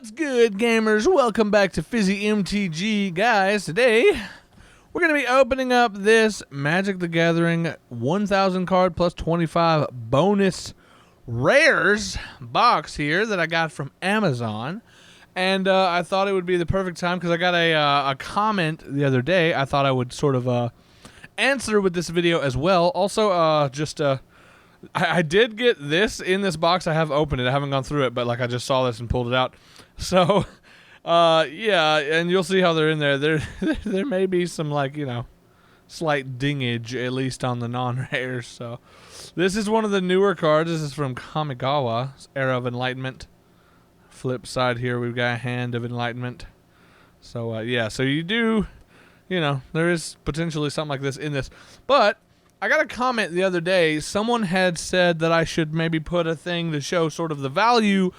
What's good, gamers? Welcome back to Fizzy MTG. Guys, today we're going to be opening up this Magic the Gathering 1,000 card plus 25 bonus rares box here that I got from Amazon. And I thought it would be the perfect time because I got a comment the other day. I thought I would sort of answer with this video as well. Also, I did get this in this box. I have opened it. I haven't gone through it, but like I just saw this and pulled it out. So, yeah, and you'll see how they're in there. There may be some, like, you know, slight dingage, at least on the non-rares. So, this is one of the newer cards. This is from Kamigawa, Era of Enlightenment. Flip side here, we've got a Hand of Enlightenment. So, yeah, so you do, you know, there is potentially something like this in this. But I got a comment the other day. Someone had said that I should maybe put a thing to show sort of the value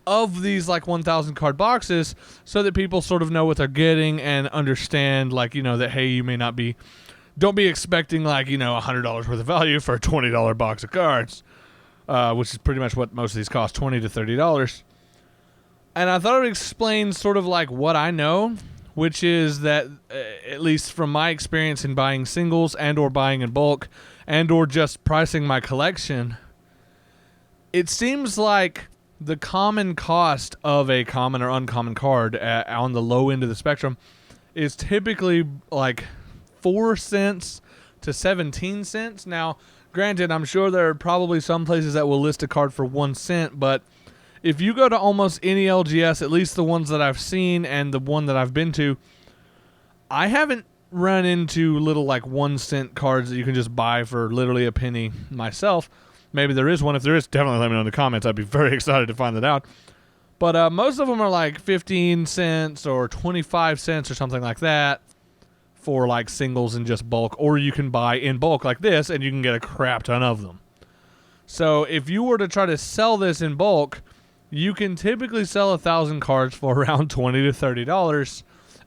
of these like 1,000 card boxes so that people sort of know what they're getting and understand, like, you know, that, hey, you may not be, don't be expecting like, you know, $100 worth of value for a $20 box of cards, which is pretty much what most of these cost, $20 to $30. And I thought I would explain sort of like what I know, which is that, at least from my experience in buying singles and or buying in bulk and or just pricing my collection, it seems like the common cost of a common or uncommon card on the low end of the spectrum is typically like 4 cents to 17 cents. Now, granted, I'm sure there are probably some places that will list a card for 1 cent, but if you go to almost any LGS, at least the ones that I've seen and the one that I've been to, I haven't run into little like 1 cent cards that you can just buy for literally a penny myself. Maybe there is one. If there is, definitely let me know in the comments. I'd be very excited to find that out. But most of them are like 15 cents or 25 cents or something like that for like singles and just bulk. Or you can buy in bulk like this and you can get a crap ton of them. So if you were to try to sell this in bulk, you can typically sell 1,000 cards for around $20 to $30.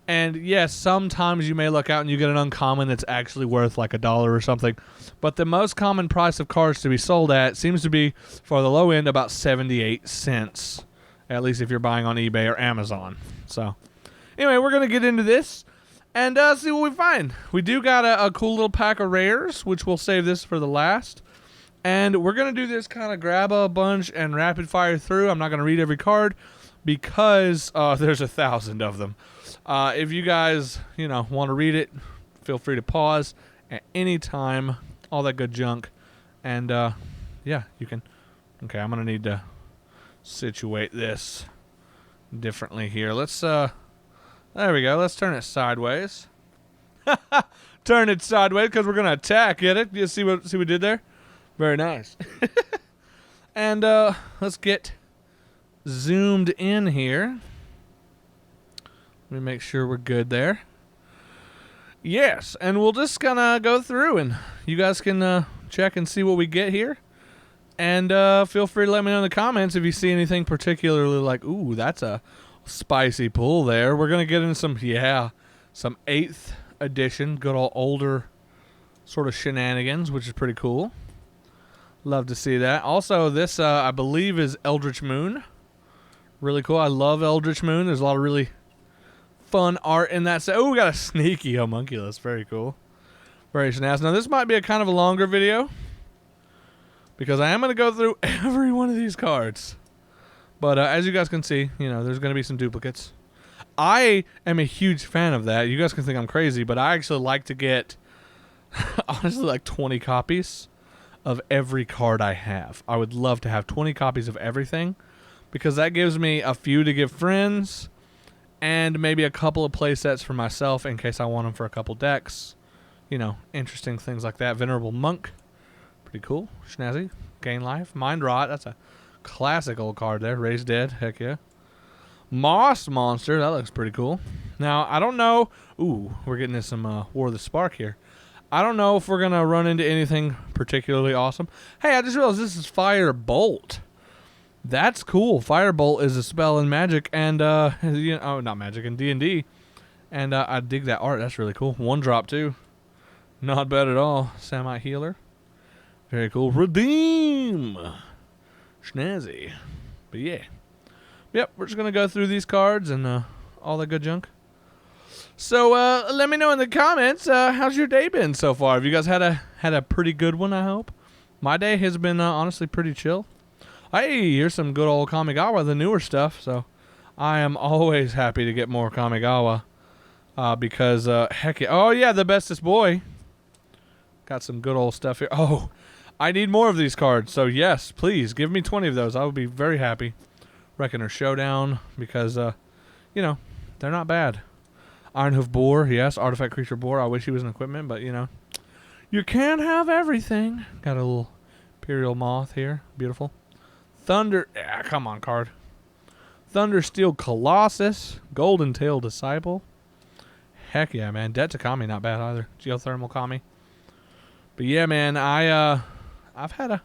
And yes, sometimes you may look out and you get an uncommon that's actually worth like $1 or something. But the most common price of cards to be sold at seems to be, for the low end, about 78 cents. At least if you're buying on eBay or Amazon. So, anyway, we're going to get into this and see what we find. We do got a cool little pack of rares, which we'll save this for the last. And we're going to do this kind of grab a bunch and rapid fire through. I'm not going to read every card because there's 1,000 of them. If you guys, you know, want to read it, feel free to pause at any time. All that good junk. And, yeah, you can. Okay, I'm going to need to situate this differently here. Let's, there we go. Let's turn it sideways. Turn it sideways because we're going to attack. Get it? You see what we did there? Very nice. And let's get zoomed in here. Let me make sure we're good there. Yes, and we'll just gonna go through and you guys can check and see what we get here. And feel free to let me know in the comments if you see anything particularly like, ooh, that's a spicy pull there. We're gonna get into some 8th edition, good old older sort of shenanigans, which is pretty cool. Love to see that. Also, this, I believe, is Eldritch Moon. Really cool. I love Eldritch Moon. There's a lot of really fun art in that. Oh, we got a sneaky homunculus. Very cool. Very snazzy. Now, this might be a kind of a longer video because I am going to go through every one of these cards. But as you guys can see, you know, there's going to be some duplicates. I am a huge fan of that. You guys can think I'm crazy, but I actually like to get, honestly, like 20 copies of every card I have. I would love to have 20 copies of everything because that gives me a few to give friends and maybe a couple of play sets for myself in case I want them for a couple decks. You know, interesting things like that. Venerable Monk. Pretty cool. Snazzy. Gain Life. Mind Rot. That's a classic old card there. Raise Dead. Heck yeah. Moss Monster. That looks pretty cool. Now, I don't know. Ooh, we're getting into some War of the Spark here. I don't know if we're going to run into anything particularly awesome. Hey, I just realized this is Fire Bolt. That's cool. Fire Bolt is a spell in Magic and, you know, oh, not Magic, in D&D. And I dig that art. That's really cool. 1-drop, too. Not bad at all. Samite Healer. Very cool. Redeem. Snazzy. But yeah. Yep, we're just going to go through these cards and all that good junk. So let me know in the comments, how's your day been so far? Have you guys had a pretty good one, I hope? My day has been honestly pretty chill. Hey, here's some good old Kamigawa, the newer stuff. So I am always happy to get more Kamigawa because, heck yeah. Oh, yeah, the bestest boy. Got some good old stuff here. Oh, I need more of these cards. So, yes, please, give me 20 of those. I would be very happy. Reckoner Showdown because, you know, they're not bad. Ironhoof Boar, yes. Artifact Creature Boar. I wish he was an equipment, but, you know, you can't have everything. Got a little Imperial Moth here. Beautiful. Thunder. Yeah, come on, card. Thundersteel Colossus. Golden Tail Disciple. Heck yeah, man. Debt to Kami, not bad either. Geothermal Kami. But yeah, man, I've had a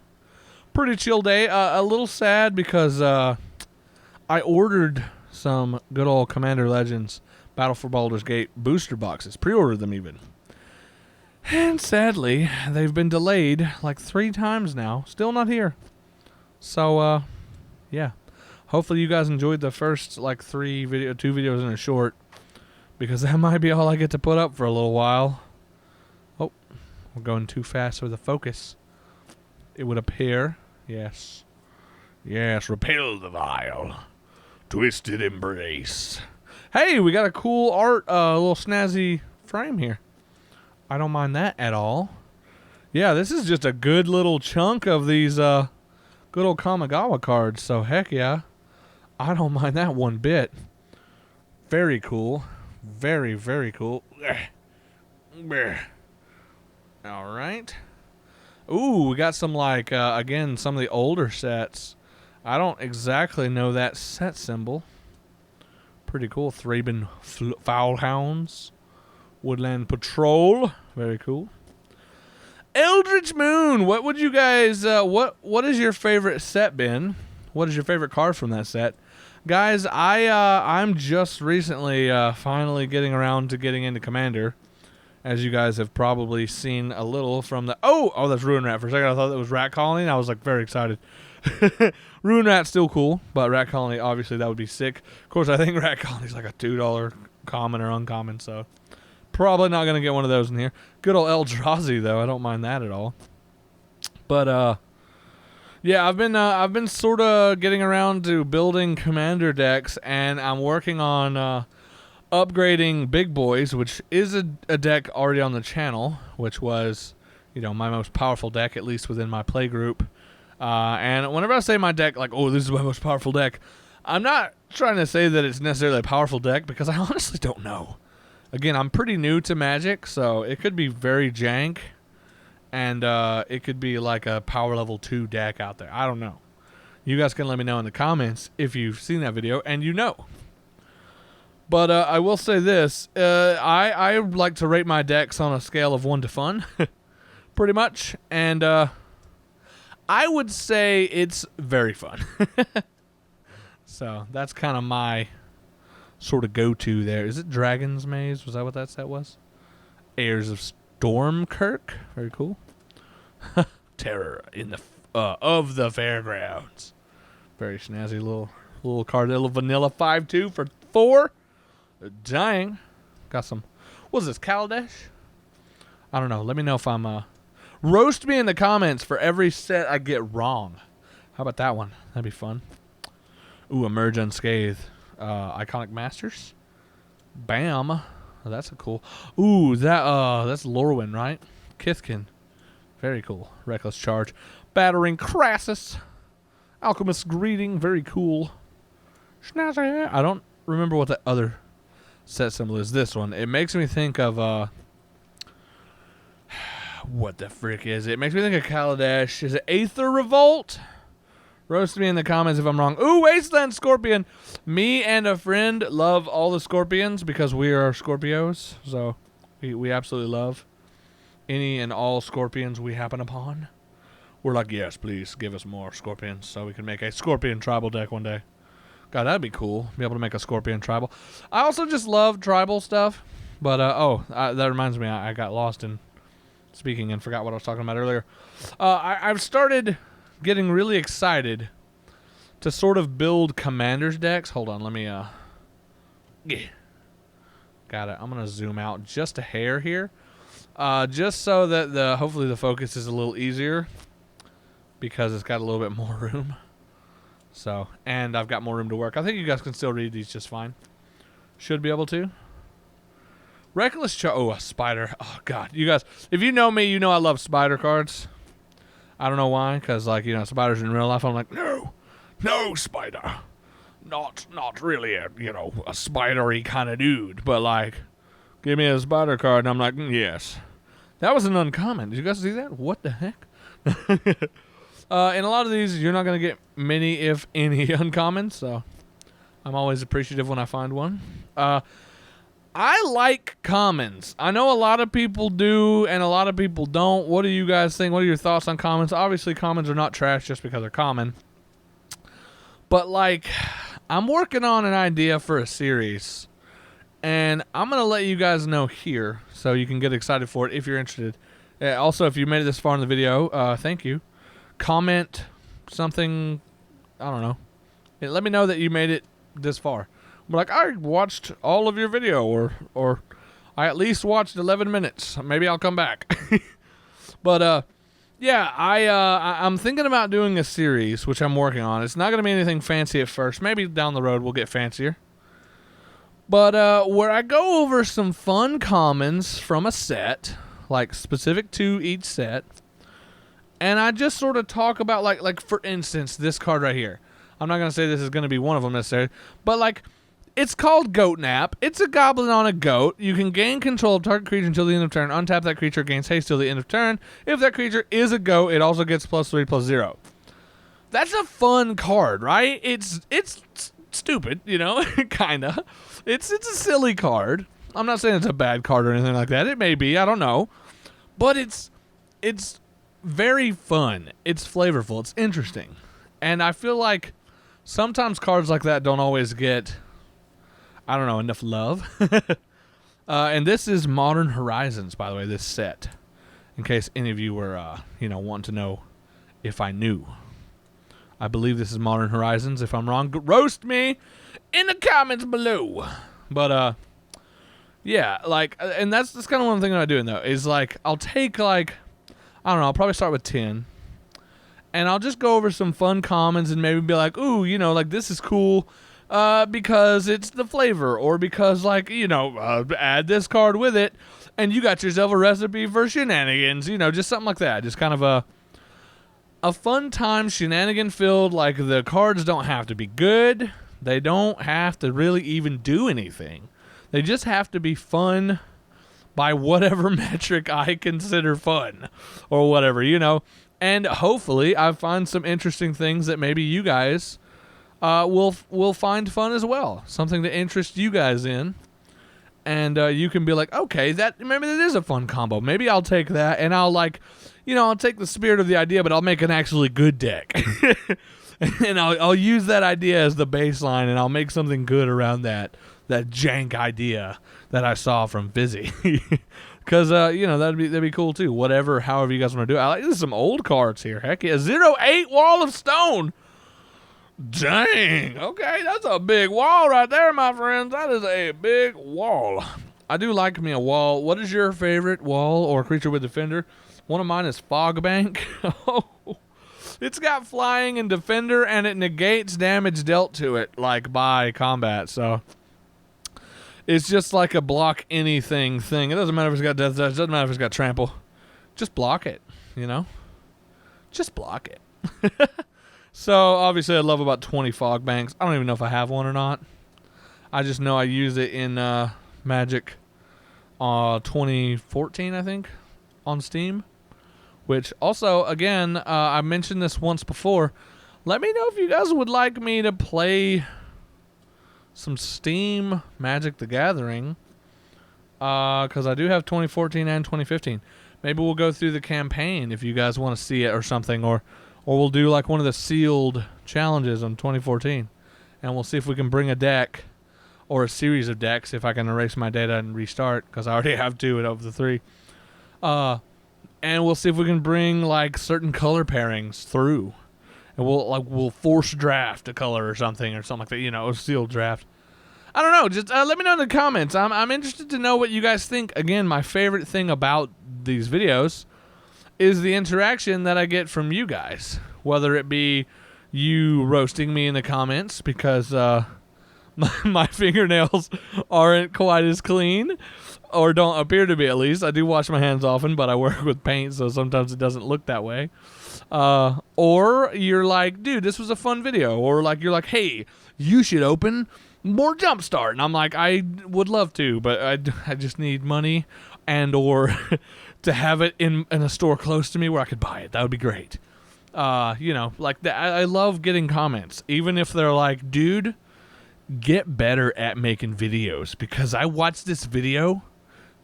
pretty chill day. A little sad because I ordered some good old Commander Legends Battle for Baldur's Gate booster boxes. Pre-ordered them even. And sadly, they've been delayed like 3 times now. Still not here. So, yeah. Hopefully you guys enjoyed the first like 2 videos and a short. Because that might be all I get to put up for a little while. Oh, we're going too fast for the focus. It would appear. Yes. Yes, repel the vile. Twisted embrace. Hey, we got a cool art, little snazzy frame here. I don't mind that at all. Yeah, this is just a good little chunk of these good old Kamigawa cards. So, heck yeah. I don't mind that one bit. Very cool. Very, very cool. All right. Ooh, we got some, like, again, some of the older sets. I don't exactly know that set symbol. Pretty cool. Thraben Foulhounds. Woodland Patrol. Very cool. Eldritch Moon. What would you guys, what is your favorite set been? What is your favorite card from that set? Guys, I'm just recently finally getting around to getting into Commander. As you guys have probably seen a little from the... Oh, that's Ruin Rat. For a second, I thought that was Rat Colony, and I was, like, very excited. Ruin Rat's still cool, but Rat Colony, obviously, that would be sick. Of course, I think Rat Colony's like a $2 common or uncommon, so... Probably not going to get one of those in here. Good old Eldrazi, though. I don't mind that at all. But, yeah, I've been sort of getting around to building Commander decks, and I'm working on... upgrading Big Boys, which is a deck already on the channel, which was, you know, my most powerful deck, at least within my play group. And whenever I say my deck, like, oh, this is my most powerful deck, I'm not trying to say that it's necessarily a powerful deck, because I honestly don't know. Again, I'm pretty new to Magic, so it could be very jank, and it could be like a power level 2 deck out there. I don't know. You guys can let me know in the comments if you've seen that video, and you know. But I will say this, I like to rate my decks on a scale of 1 to fun, pretty much, and I would say it's very fun. So that's kind of my sort of go-to there. Is it Dragon's Maze? Was that what that set was? Heirs of Stormkirk, very cool. Terror in the of the Fairgrounds, very snazzy little card, little vanilla 5/2 for 4. Dang. Got some... What is this, Kaladesh? I don't know. Let me know if I'm... Roast me in the comments for every set I get wrong. How about that one? That'd be fun. Ooh, Emerge Unscathed. Iconic Masters. Bam. Oh, that's a cool... Ooh, that's Lorwyn, right? Kithkin. Very cool. Reckless Charge. Battering Crassus. Alchemist's Greeting. Very cool. Schnazzy. I don't remember what the other... set symbol is. This one. It makes me think of what the frick is it? It makes me think of Kaladesh. Is it Aether Revolt? Roast me in the comments if I'm wrong. Ooh, Wasteland Scorpion. Me and a friend love all the scorpions because we are Scorpios. So we absolutely love any and all scorpions we happen upon. We're like, yes, please give us more scorpions so we can make a scorpion tribal deck one day. God, that'd be cool. Be able to make a Scorpion tribal. I also just love tribal stuff. But, that reminds me. I got lost in speaking and forgot what I was talking about earlier. I've started getting really excited to sort of build Commander's decks. Hold on, let me, yeah. Got it. I'm going to zoom out just a hair here. Just so that hopefully the focus is a little easier because it's got a little bit more room. So, and I've got more room to work. I think you guys can still read these just fine. Should be able to. Oh, a spider. Oh, God. You guys, if you know me, you know I love spider cards. I don't know why, because, like, you know, spiders in real life, I'm like, no, spider. Not really a, you know, a spidery kind of dude, but, like, give me a spider card, and I'm like, yes. That was an uncommon. Did you guys see that? What the heck? And a lot of these, you're not going to get many, if any, uncommons, so I'm always appreciative when I find one. I like commons. I know a lot of people do, and a lot of people don't. What do you guys think? What are your thoughts on commons? Obviously, commons are not trash just because they're common. But, like, I'm working on an idea for a series, and I'm going to let you guys know here so you can get excited for it if you're interested. Also, if you made it this far in the video, thank you. Comment something, I don't know. Let me know that you made it this far. Like, I watched all of your video, or I at least watched 11 minutes. Maybe I'll come back. But, yeah, I'm thinking about doing a series, which I'm working on. It's not going to be anything fancy at first. Maybe down the road we'll get fancier. But, where I go over some fun commons from a set, like specific to each set, and I just sort of talk about, like for instance, this card right here. I'm not going to say this is going to be one of them necessarily, but, like, it's called Goat Nap. It's a goblin on a goat. You can gain control of target creature until the end of turn. Untap that creature, gains haste till the end of turn. If that creature is a goat, it also gets +3/+0. That's a fun card, right? It's stupid, you know, kinda. It's a silly card. I'm not saying it's a bad card or anything like that. It may be, I don't know, but it's very fun. It's flavorful. It's interesting, and I feel like sometimes cards like that don't always get, I don't know, enough love. And this is Modern Horizons, by the way, this set. In case any of you were, you know, wanting to know if I knew. I believe this is Modern Horizons. If I'm wrong, roast me in the comments below. But, yeah, like, and that's kind of one thing that I'm doing, though, is, like, I'll take, like, I don't know, I'll probably start with 10. And I'll just go over some fun commons and maybe be like, ooh, you know, like, this is cool. Because it's the flavor, or because, like, you know, add this card with it, and you got yourself a recipe for shenanigans, you know, just something like that. Just kind of a fun time, shenanigan-filled, like, the cards don't have to be good. They don't have to really even do anything. They just have to be fun by whatever metric I consider fun, or whatever, you know. And hopefully I find some interesting things that maybe you guys will find fun as well. Something to interest you guys in. And you can be like, okay, maybe that is a fun combo. Maybe I'll take that, and I'll, like, you know, I'll take the spirit of the idea, but I'll make an actually good deck. And I'll use that idea as the baseline, and I'll make something good around that jank idea that I saw from Fizzy. Because, you know, that'd be cool too. However you guys want to do it. I like, there's some old cards here. Heck yeah. 0-8 Wall of Stone. Dang. Okay, that's a big wall right there, my friends. That is a big wall. I do like me a wall. What is your favorite wall or creature with Defender? One of mine is Fogbank. Oh, it's got flying and Defender, and it negates damage dealt to it, like, by combat. So it's just like a block anything thing. It doesn't matter if it's got death touch. It doesn't matter if it's got trample. Just block it, you know? Just block it. So, obviously, I love about 20 fog banks. I don't even know if I have one or not. I just know I used it in Magic 2014, I think, on Steam. Which, also, again, I mentioned this once before. Let me know if you guys would like me to play some Steam Magic the Gathering. Because I do have 2014 and 2015. Maybe we'll go through the campaign if you guys want to see it or something, or we'll do like one of the sealed challenges on 2014, and we'll see if we can bring a deck or a series of decks if I can erase my data and restart, because I already have 2 of the 3. And we'll see if we can bring like certain color pairings through, and we'll force draft a color or something like that. You know, a sealed draft. I don't know. Just let me know in the comments. I'm interested to know what you guys think. Again, my favorite thing about these videos is the interaction that I get from you guys. Whether it be you roasting me in the comments because my fingernails aren't quite as clean, or don't appear to be at least. I do wash my hands often, but I work with paint, so sometimes it doesn't look that way. Or you're like, dude, this was a fun video. Or like you're like, hey, you should open more Jumpstart. And I'm like, I would love to, but I just need money and or to have it in a store close to me where I could buy it. That would be great. You know, like that. I love getting comments, even if they're like, dude, get better at making videos because I watched this video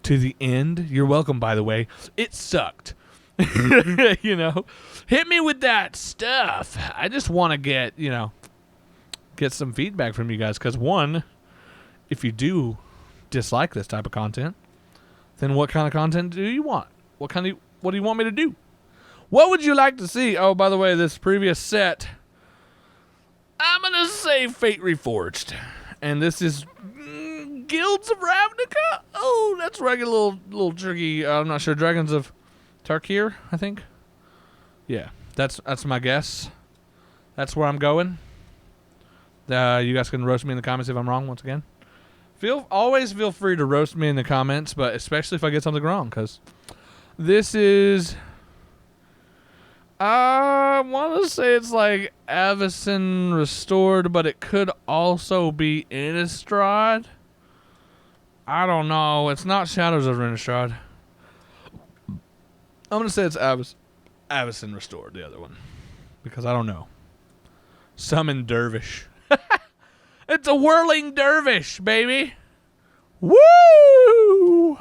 to the end. You're welcome, by the way. It sucked. You know, hit me with that stuff. I just want to get some feedback from you guys, because one, if you do dislike this type of content, then what kind of content do you want? What do you want me to do? What would you like to see? Oh, by the way, this previous set, I'm gonna say Fate Reforged, and this is Guilds of Ravnica. Oh, that's where I get a little tricky. I'm not sure. Dragons of Tarkir, I think. Yeah, that's my guess. That's where I'm going. You guys can roast me in the comments if I'm wrong. Once again, always feel free to roast me in the comments, but especially if I get something wrong, because this is, I want to say it's like Avacyn Restored, but it could also be Innistrad. I don't know. It's not Shadows of Innistrad. I'm going to say it's Avacyn Restored, the other one, because I don't know. Summon Dervish. It's a whirling dervish, baby. Woo!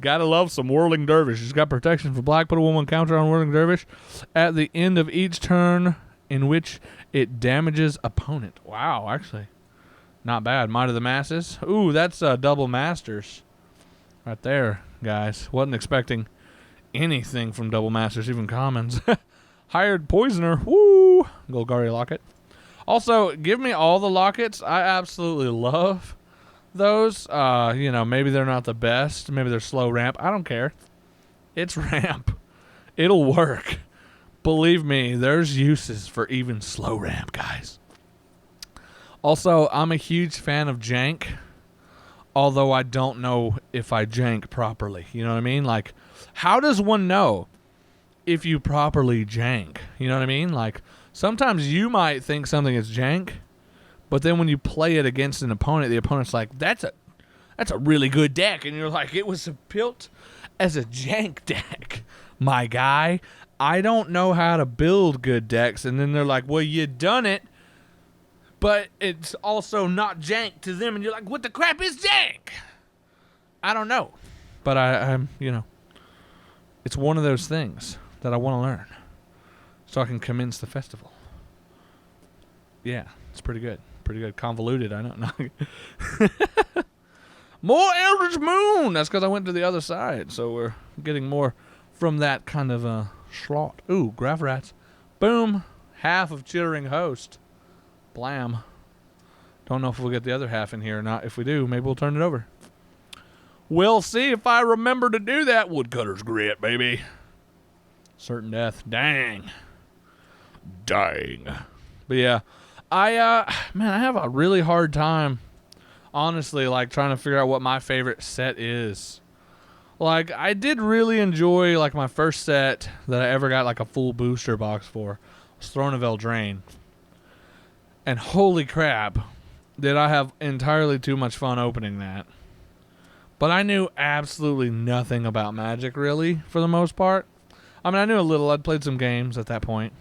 Gotta love some whirling dervish. He's got protection for black. Put a 1/1 counter on whirling dervish at the end of each turn in which it damages opponent. Wow, actually, not bad. Might of the Masses. Ooh, that's double masters right there, guys. Wasn't expecting anything from double masters, even commons. Hired Poisoner. Woo! Golgari Locket. Also, give me all the lockets. I absolutely love those. You know, maybe they're not the best. Maybe they're slow ramp. I don't care. It's ramp. It'll work. Believe me, there's uses for even slow ramp, guys. Also, I'm a huge fan of jank, although I don't know if I jank properly. You know what I mean? Like, how does one know if you properly jank? You know what I mean? Like, sometimes you might think something is jank, but then when you play it against an opponent, the opponent's like, that's a really good deck. And you're like, it was built as a jank deck, my guy. I don't know how to build good decks. And then they're like, well, you done it, but it's also not jank to them. And you're like, what the crap is jank? I don't know. But I'm, you know, it's one of those things that I want to learn so I can commence the festival. Yeah, it's pretty good. Pretty good. Convoluted, I don't know. More Eldritch Moon! That's because I went to the other side, so we're getting more from that kind of slot. Ooh, Graph Rats. Boom. Half of Chittering Host. Blam. Don't know if we'll get the other half in here or not. If we do, maybe we'll turn it over. We'll see if I remember to do that. Woodcutter's Grit, baby. Certain Death. Dang. But yeah, man, I have a really hard time, honestly, like trying to figure out what my favorite set is. Like, I did really enjoy, like, my first set that I ever got, like, a full booster box for was Throne of Eldraine. And holy crap, did I have entirely too much fun opening that. But I knew absolutely nothing about Magic, really, for the most part. I mean, I knew a little. I'd played some games at that point.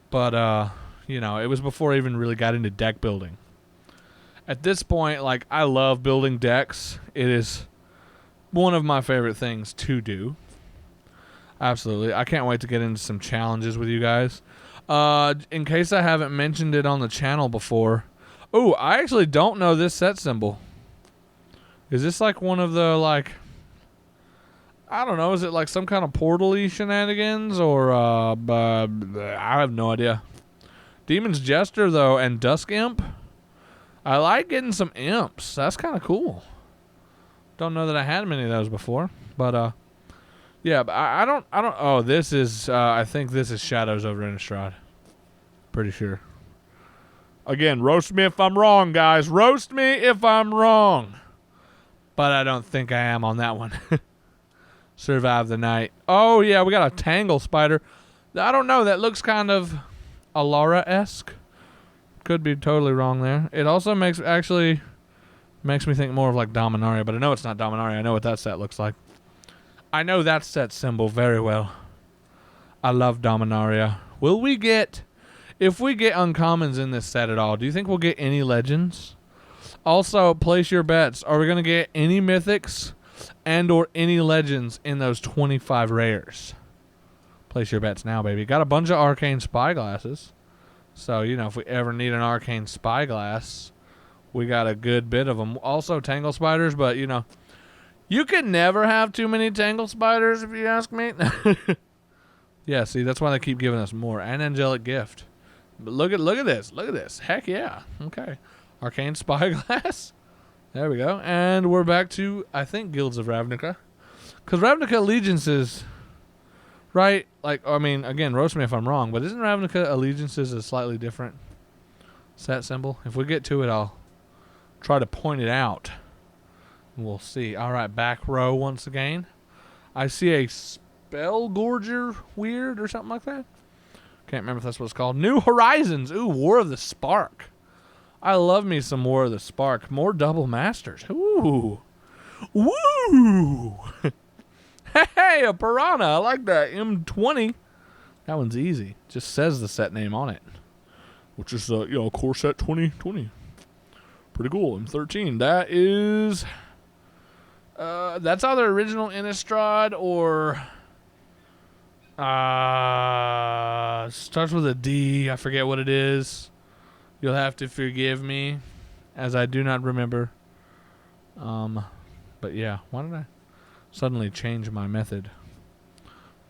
But, you know, it was before I even really got into deck building. At this point, like, I love building decks. It is one of my favorite things to do. Absolutely. I can't wait to get into some challenges with you guys. In case I haven't mentioned it on the channel before. Oh, I actually don't know this set symbol. Is this like one of the, like... I don't know. Is it like some kind of portal-y shenanigans or I have no idea. Demon's Jester though and Dusk Imp. I like getting some imps. That's kind of cool. Don't know that I had many of those before, but yeah. But I don't. Oh, this is. I think this is Shadows over Innistrad. Pretty sure. Again, roast me if I'm wrong, guys. Roast me if I'm wrong. But I don't think I am on that one. Survive the night. Oh, yeah, we got a Tangle Spider. I don't know. That looks kind of Alara-esque. Could be totally wrong there. It also makes me think more of like Dominaria, but I know it's not Dominaria. I know what that set looks like. I know that set symbol very well. I love Dominaria. Will we get... If we get uncommons in this set at all, do you think we'll get any legends? Also, place your bets. Are we going to get any mythics and or any legends in those 25 rares? Place your bets now, baby. Got a bunch of arcane spyglasses. So, you know, if we ever need an arcane spyglass, we got a good bit of them. Also, Tangle Spiders, but, you know, you can never have too many Tangle Spiders, if you ask me. Yeah, see, that's why they keep giving us more. And Angelic Gift. But look at this. Look at this. Heck yeah. Okay. Arcane Spyglass. There we go. And we're back to, I think, Guilds of Ravnica. Because Ravnica Allegiances, right? Like, I mean, again, roast me if I'm wrong, but isn't Ravnica Allegiances a slightly different set symbol? If we get to it, I'll try to point it out. We'll see. All right, back row once again. I see a Spell Gorger weird or something like that. Can't remember if that's what it's called. New Horizons. Ooh, War of the Spark. I love me some War of the Spark. More Double Masters. Ooh. Woo! Hey, a Piranha. I like that. M20. That one's easy. Just says the set name on it. Which is, core set 2020. Pretty cool. M13. That is... that's either original Innistrad or... starts with a D. I forget what it is. You'll have to forgive me, as I do not remember. But yeah, why did I suddenly change my method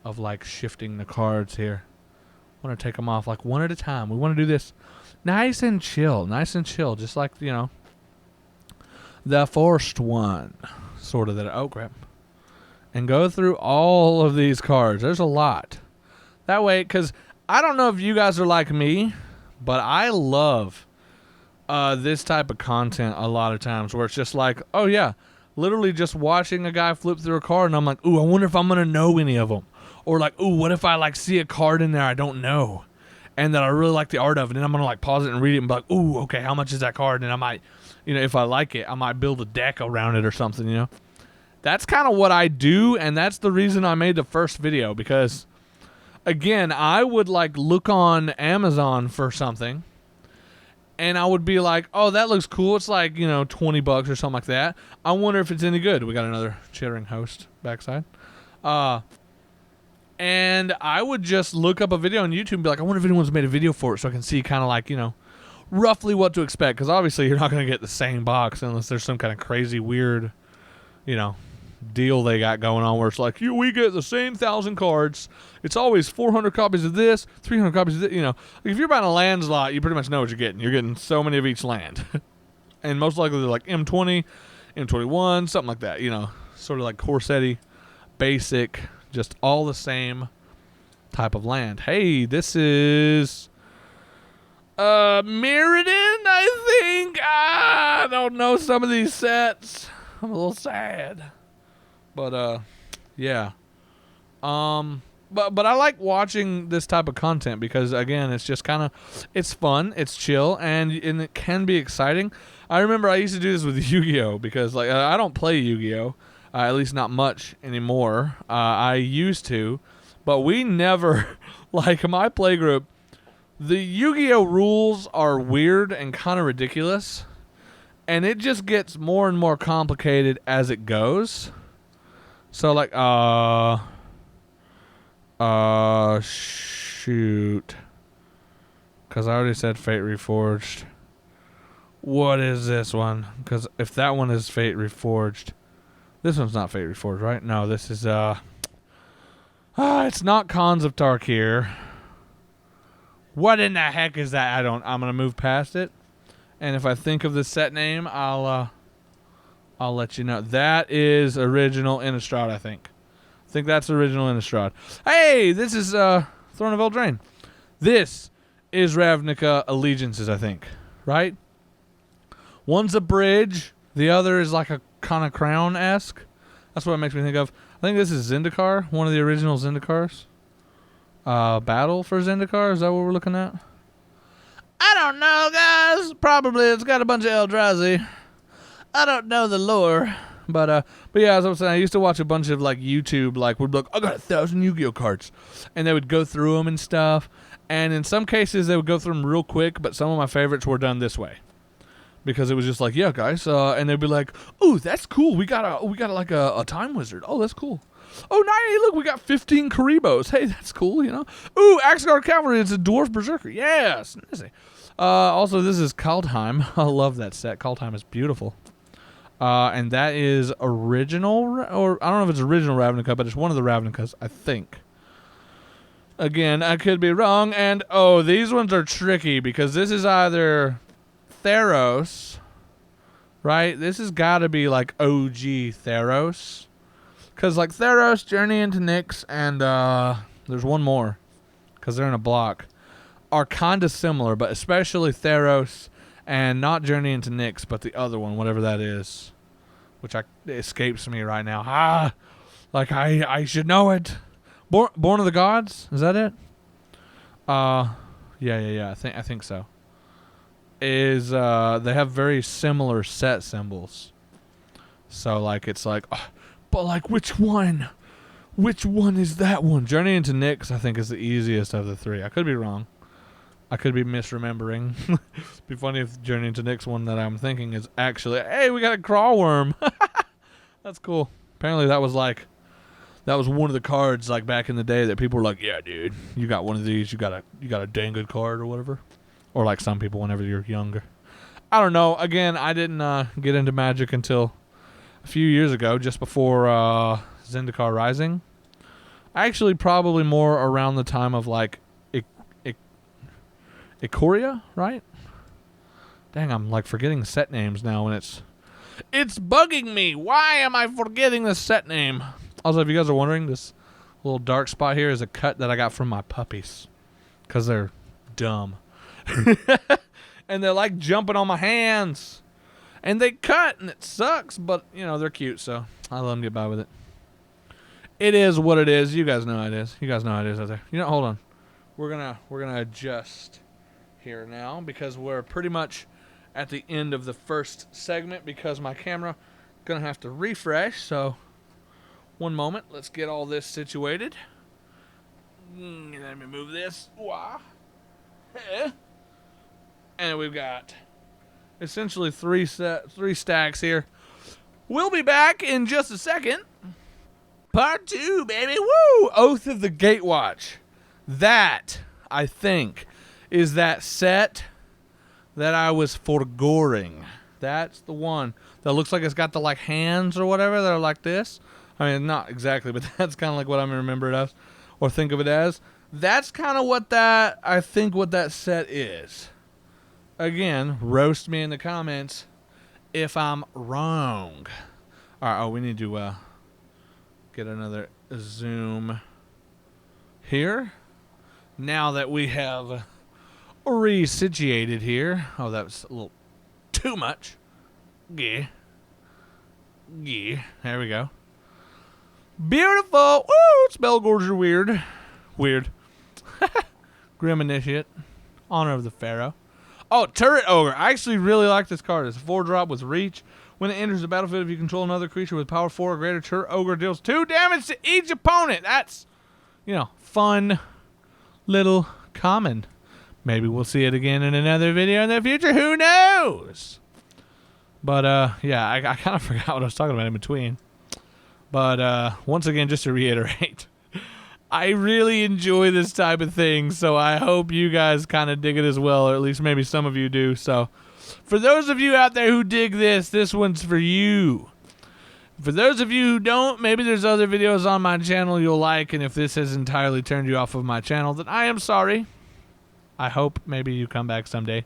of like shifting the cards here? I want to take them off like one at a time. We want to do this nice and chill, just like, you know, the first one, sort of that. Oh crap. And go through all of these cards. There's a lot. That way, because I don't know if you guys are like me, but I love this type of content a lot of times where it's just like, oh yeah, literally just watching a guy flip through a card and I'm like, ooh, I wonder if I'm going to know any of them. Or like, ooh, what if I like see a card in there I don't know and that I really like the art of, and then I'm going to like pause it and read it and be like, ooh, okay, how much is that card? And I might, you know, if I like it, I might build a deck around it or something, you know. That's kind of what I do, and that's the reason I made the first video, because, again, I would, like, look on Amazon for something, and I would be like, oh, that looks cool. It's like, you know, $20 or something like that. I wonder if it's any good. We got another chittering host backside. And I would just look up a video on YouTube and be like, I wonder if anyone's made a video for it so I can see kind of like, you know, roughly what to expect, because obviously you're not going to get the same box unless there's some kind of crazy, weird, you know, deal they got going on where it's like, we get the same 1,000 cards. It's always 400 copies of this, 300 copies of this. You know, if you're buying a land slot, you pretty much know what you're getting. You're getting so many of each land. And most likely they're like M20, M21, something like that, you know, sort of like Corsetti, basic, just all the same type of land. Hey, this is Mirrodin, I think. I don't know some of these sets. I'm a little sad. But, yeah. But I like watching this type of content because, again, it's just kind of, it's fun, it's chill, and it can be exciting. I remember I used to do this with Yu-Gi-Oh! Because, like, I don't play Yu-Gi-Oh! At least not much anymore. I used to, but we never, like, in my play group, the Yu-Gi-Oh! Rules are weird and kind of ridiculous, and it just gets more and more complicated as it goes. So, like, shoot. Because I already said Fate Reforged. What is this one? Because if that one is Fate Reforged, This one's not Fate Reforged, right? No, this is it's not Cons of Tarkir. What in the heck is that? I'm gonna move past it. And if I think of the set name, I'll let you know. That is original Innistrad, I think. I think that's original Innistrad. Hey, this is Throne of Eldraine. This is Ravnica Allegiances, I think. Right? One's a bridge. The other is like a kind of crown-esque. That's what it makes me think of. I think this is Zendikar, one of the original Zendikars. Battle for Zendikar, is that what we're looking at? I don't know, guys. Probably it's got a bunch of Eldrazi. I don't know the lore. But yeah, as I was saying, I used to watch a bunch of like YouTube, like would be like, I got 1,000 Yu-Gi-Oh cards, and they would go through them and stuff. And in some cases, they would go through them real quick. But some of my favorites were done this way, because it was just like, yeah, guys, and they'd be like, ooh, that's cool. We got like a time wizard. Oh, that's cool. Oh, hey, look, we got 15 Karibos. Hey, that's cool, you know. Ooh, Axgard Cavalry. It's a dwarf berserker. Yes. Also, this is Kaldheim. I love that set. Kaldheim is beautiful. And that is original, or I don't know if it's original Ravnica, but it's one of the Ravnicas, I think. Again, I could be wrong. And, oh, these ones are tricky because this is either Theros, right? This has got to be like OG Theros. Because, like, Theros, Journey into Nyx, and there's one more, because they're in a block, are kind of similar, but especially Theros and not Journey into Nyx, but the other one, whatever that is, which it escapes me right now. Like, I should know it. Born of the Gods? Is that it? Yeah. I think so. They have very similar set symbols. So, like, it's like... but, like, which one? Which one is that one? Journey into Nyx, I think, is the easiest of the three. I could be wrong. I could be misremembering. It'd be funny if Journey into Nyx one that I'm thinking is actually, hey, we got a crawl worm. That's cool. Apparently that was one of the cards, like, back in the day that people were like, yeah, dude, you got one of these. You got a dang good card or whatever. Or, like, some people whenever you're younger. I don't know. Again, I didn't get into Magic until a few years ago, just before Zendikar Rising. Actually, probably more around the time of, like, Ikoria, right? Dang, I'm, like, forgetting set names now when it's bugging me. Why am I forgetting the set name? Also, if you guys are wondering, this little dark spot here is a cut that I got from my puppies, because they're dumb. And they're, like, jumping on my hands. And they cut, and it sucks, but, you know, they're cute, so I let them get by with it. It is what it is. You guys know how it is. You guys know how it is out there. You know, hold on. We're gonna adjust here now, because we're pretty much at the end of the first segment, because my camera gonna have to refresh. So, one moment. Let's get all this situated. Let me move this. And we've got essentially three stacks here. We'll be back in just a second. Part 2, baby. Woo! Oath of the Gatewatch. That, I think, is that set that I was forgoing. That's the one that looks like it's got the, like, hands or whatever that are like this. I mean, not exactly, but that's kind of like what I remember it as, or think of it as. That's kind of what I think what that set is. Again, roast me in the comments if I'm wrong. All right, we need to get another zoom here. Now that we have resituated here. Oh, that was a little too much. Yeah. There we go. Beautiful. Woo! Spellgorger weird. Weird. Grim Initiate. Honor of the Pharaoh. Oh, Turret Ogre. I actually really like this card. It's a 4-drop with reach. When it enters the battlefield, if you control another creature with power 4 or greater, Turret Ogre deals 2 damage to each opponent. That's, you know, fun little common. Maybe we'll see it again in another video in the future. Who knows? But, yeah, I kind of forgot what I was talking about in between. But, once again, just to reiterate, I really enjoy this type of thing, so I hope you guys kind of dig it as well, or at least maybe some of you do. So, for those of you out there who dig this, this one's for you. For those of you who don't, maybe there's other videos on my channel you'll like, and if this has entirely turned you off of my channel, then I am sorry. I hope maybe you come back someday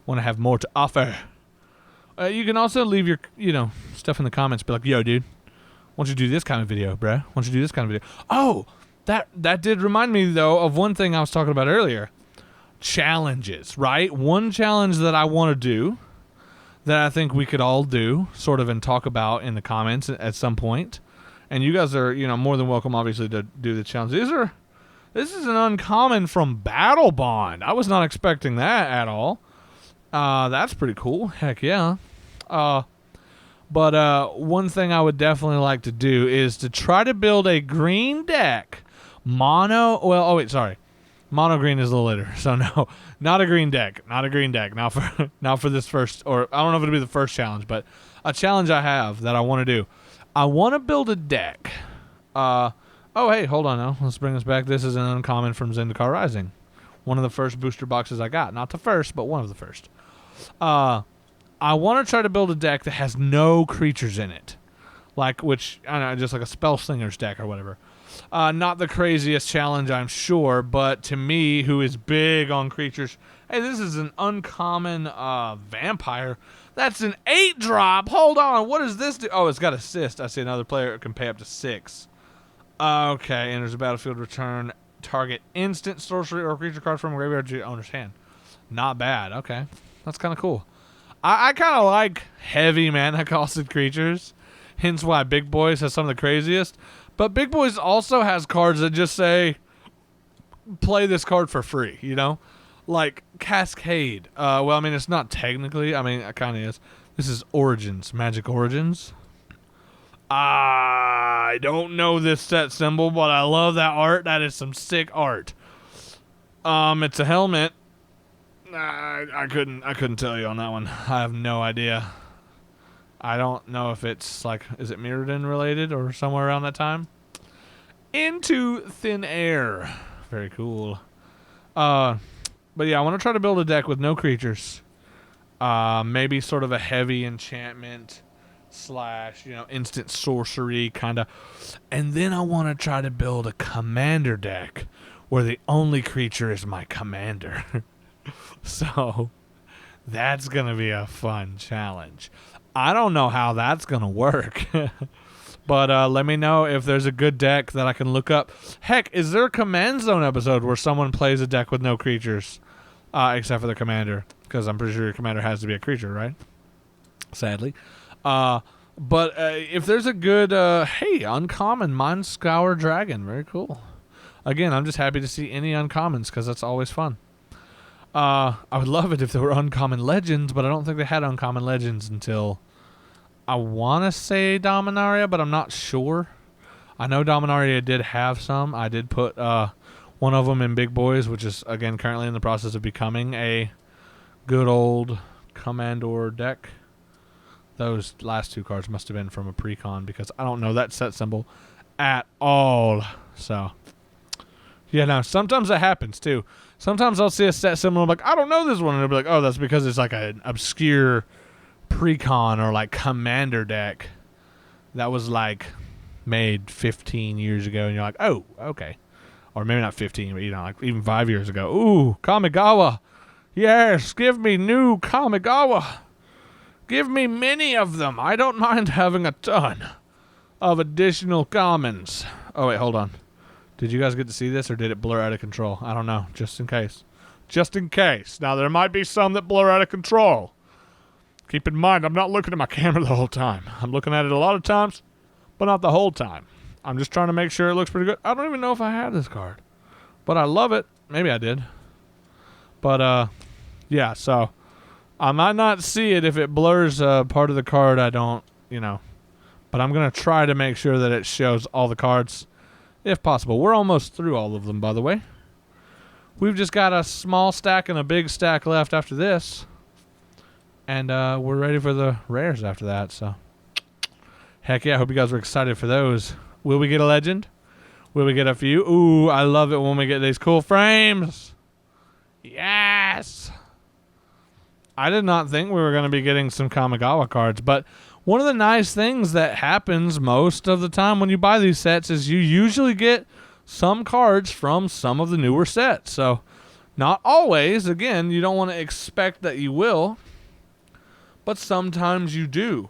when I have more to offer. You can also leave your, stuff in the comments. Be like, yo, dude, why don't you do this kind of video, bruh? Why don't you do this kind of video? Oh, that did remind me, though, of one thing I was talking about earlier. Challenges, right? One challenge that I want to do, that I think we could all do, sort of, and talk about in the comments at some point. And you guys are, more than welcome, obviously, to do the challenge. This is an uncommon from Battle Bond. I was not expecting that at all. That's pretty cool. Heck yeah. But one thing I would definitely like to do is to try to build a green deck. Mono green is a little later. So no, not a green deck. Not for this first, or I don't know if it'll be the first challenge, but a challenge I have that I want to do. I want to build a deck. Oh, hey, hold on now. Let's bring this back. This is an uncommon from Zendikar Rising. One of the first booster boxes I got. Not the first, but one of the first. I want to try to build a deck that has no creatures in it. Which, I don't know, just like a Spell Slinger's deck or whatever. Not the craziest challenge, I'm sure, but to me, who is big on creatures, hey, this is an uncommon vampire. That's an 8-drop. Hold on, what does this do? Oh, it's got assist. I see another player can pay up to 6. Okay, enters a battlefield, return target instant sorcery or creature card from a graveyard to your owner's hand. Not bad. Okay, that's kind of cool. I kind of like heavy mana costed creatures, hence why Big Boys has some of the craziest. But Big Boys also has cards that just say, play this card for free, Like Cascade. Well, I mean, it's not technically. I mean, it kind of is. This is Origins, Magic Origins. I don't know this set symbol, but I love that art. That is some sick art. It's a helmet. I couldn't tell you on that one. I have no idea. I don't know if it's is it Mirrodin related or somewhere around that time? Into Thin Air. Very cool. But yeah, I want to try to build a deck with no creatures. Maybe sort of a heavy enchantment / instant sorcery kind of. And then I want to try to build a commander deck where the only creature is my commander. So that's going to be a fun challenge. I don't know how that's going to work. But let me know if there's a good deck that I can look up. Heck, is there a Command Zone episode where someone plays a deck with no creatures? Except for the commander. Because I'm pretty sure your commander has to be a creature, right? Sadly. But if there's a good, uncommon Mind Scour Dragon. Very cool. Again, I'm just happy to see any uncommons because that's always fun. I would love it if there were uncommon legends, but I don't think they had uncommon legends until, I want to say Dominaria, but I'm not sure. I know Dominaria did have some. I did put one of them in Big Boys, which is, again, currently in the process of becoming a good old Commander deck. Those last 2 cards must have been from a precon because I don't know that set symbol at all. So, yeah, no, sometimes that happens, too. Sometimes I'll see a set symbol, I'm like, I don't know this one. And I'll be like, oh, that's because it's like an obscure precon or commander deck that was made 15 years ago. And you're like, oh, okay. Or maybe not 15, but even 5 years ago. Ooh, Kamigawa. Yes, give me new Kamigawa. Give me many of them. I don't mind having a ton of additional commons. Oh, wait, hold on. Did you guys get to see this, or did it blur out of control? I don't know, just in case. Just in case. Now, there might be some that blur out of control. Keep in mind, I'm not looking at my camera the whole time. I'm looking at it a lot of times, but not the whole time. I'm just trying to make sure it looks pretty good. I don't even know if I have this card, but I love it. Maybe I did. But, yeah, so I might not see it if it blurs part of the card. I don't, but I'm going to try to make sure that it shows all the cards if possible. We're almost through all of them, by the way. We've just got a small stack and a big stack left after this. And we're ready for the rares after that, so. Heck yeah, I hope you guys were excited for those. Will we get a legend? Will we get a few? Ooh, I love it when we get these cool frames. Yes! I did not think we were going to be getting some Kamigawa cards, but one of the nice things that happens most of the time when you buy these sets is you usually get some cards from some of the newer sets. So, not always. Again, you don't want to expect that you will, but sometimes you do.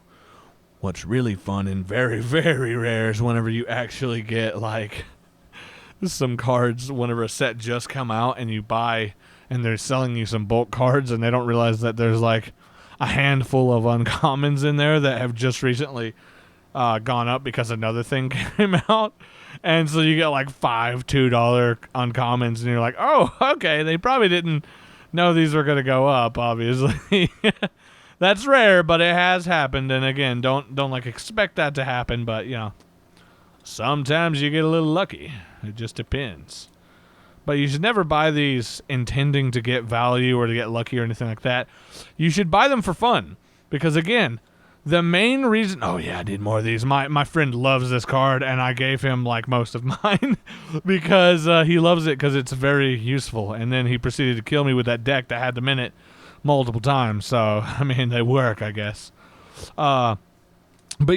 What's really fun and very, very rare is whenever you actually get, like, some cards whenever a set just come out and you buy and they're selling you some bulk cards and they don't realize that there's, like, a handful of uncommons in there that have just recently gone up because another thing came out. And so you get like $5 $2 uncommons, and you're like, oh, okay, they probably didn't know these were going to go up, obviously. That's rare, but it has happened. And again, don't like expect that to happen, but you know, sometimes you get a little lucky. It just depends. But you should never buy these intending to get value or to get lucky or anything like that. You should buy them for fun. Because again, the main reason... Oh, yeah, I did more of these. My friend loves this card, and I gave him, like, most of mine because he loves it because it's very useful. And then he proceeded to kill me with that deck that had them in it multiple times. So, I mean, they work, I guess. But,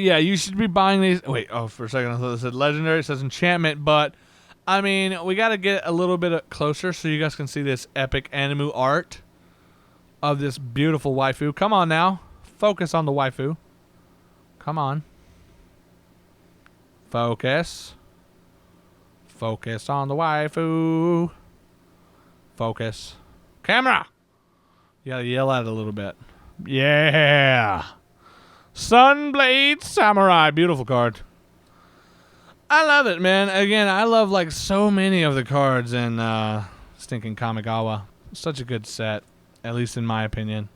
yeah, you should be buying these... Wait, for a second, I thought it said Legendary. It says Enchantment, but, I mean, we got to get a little bit closer so you guys can see this epic Animu art of this beautiful waifu. Come on now. Focus on the waifu. Come on. Focus. Focus on the waifu. Focus. Camera! You gotta yell at it a little bit. Yeah! Sunblade Samurai. Beautiful card. I love it, man. Again, I love like so many of the cards in stinking Kamigawa. Such a good set, at least in my opinion.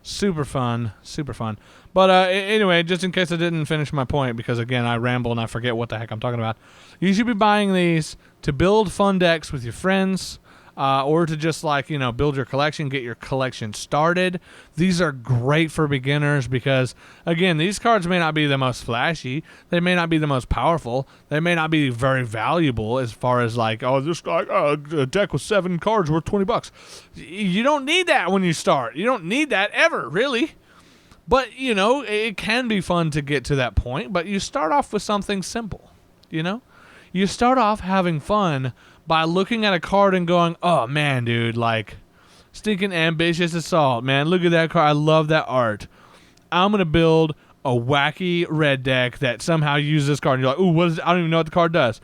Super fun, super fun. But anyway, just in case I didn't finish my point, because again, I ramble and I forget what the heck I'm talking about. You should be buying these to build fun decks with your friends, or to just like, you know, build your collection, get your collection started. These are great for beginners because, again, these cards may not be the most flashy. They may not be the most powerful. They may not be very valuable as far as like, oh, this a deck with 7 cards worth $20. You don't need that when you start. You don't need that ever, really. But, you know, it can be fun to get to that point, but you start off with something simple, you know? You start off having fun by looking at a card and going, oh, man, dude, like, stinking Ambitious Assault, man. Look at that card. I love that art. I'm going to build a wacky red deck that somehow uses this card. And you're like, ooh, what is it? I don't even know what the card does.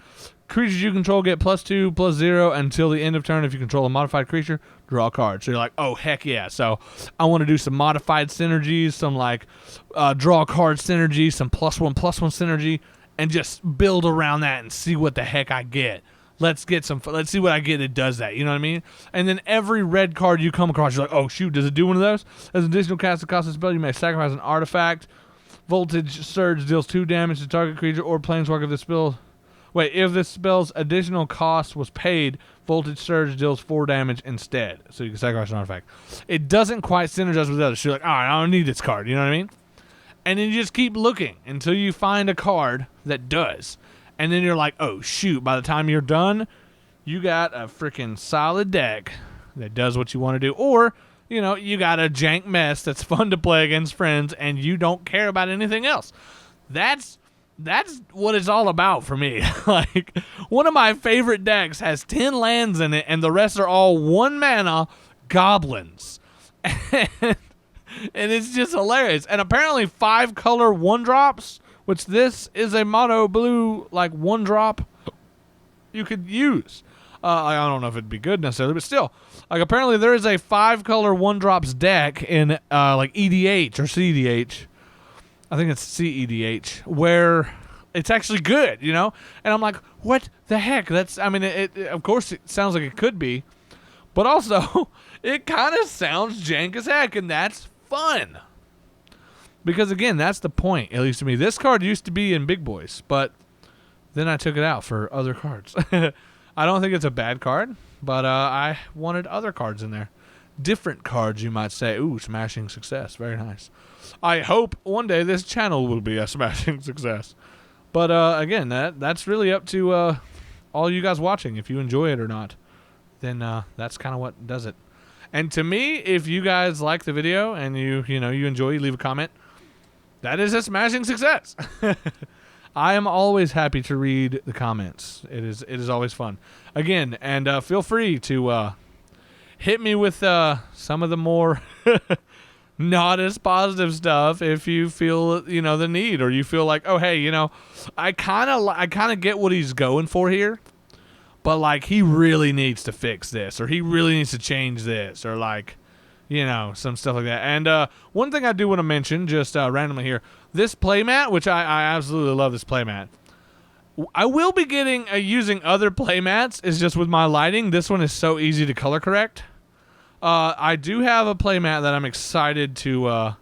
Creatures you control get +2/+0 until the end of turn. If you control a modified creature, draw a card. So you're like, oh, heck yeah. So I want to do some modified synergies, some like draw card synergy, some +1/+1 synergy, and just build around that and see what the heck I get. Let's see what I get that does that. You know what I mean? And then every red card you come across, you're like, oh, shoot, does it do one of those? As an additional cast of cost of spell, you may sacrifice an artifact. Voltage Surge deals 2 damage to target creature or planeswalker if the spell... Wait, if this spell's additional cost was paid, Voltage Surge deals 4 damage instead. So you can sacrifice an artifact. It doesn't quite synergize with the others. So you're like, all right, I don't need this card. You know what I mean? And then you just keep looking until you find a card that does. And then you're like, oh, shoot. By the time you're done, you got a freaking solid deck that does what you want to do. Or, you know, you got a jank mess that's fun to play against friends and you don't care about anything else. That's what it's all about for me. Like, one of my favorite decks has 10 lands in it, and the rest are all 1 mana goblins. And it's just hilarious. And apparently 5-color 1-drops, which this is a mono blue, like, 1-drop you could use. I don't know if it'd be good necessarily, but still. Like, apparently there is a 5-color 1-drops deck in, like, EDH or CDH. I think it's CEDH, where it's actually good, you know? And I'm like, what the heck? That's, I mean, it of course it sounds like it could be, but also it kind of sounds jank as heck, and that's fun. Because again, that's the point, at least to me. This card used to be in Big Boys, but then I took it out for other cards. I don't think it's a bad card, but I wanted other cards in there. Different cards, you might say. Ooh, smashing success. Very nice. I hope one day this channel will be a smashing success. But again, that's really up to all you guys watching. If you enjoy it or not, then that's kind of what does it. And to me, if you guys like the video and you enjoy, you leave a comment, that is a smashing success. I am always happy to read the comments. It is always fun. Again, and feel free to hit me with some of the more not as positive stuff if you feel the need, or you feel like, oh hey, I kind of get what he's going for here, but like he really needs to fix this, or he really needs to change this, or like some stuff like that. And one thing I do want to mention just randomly here, this playmat, which I absolutely love this playmat. I will be getting using other playmats. It's just with my lighting, this one is so easy to color correct. I do have a playmat that I'm excited to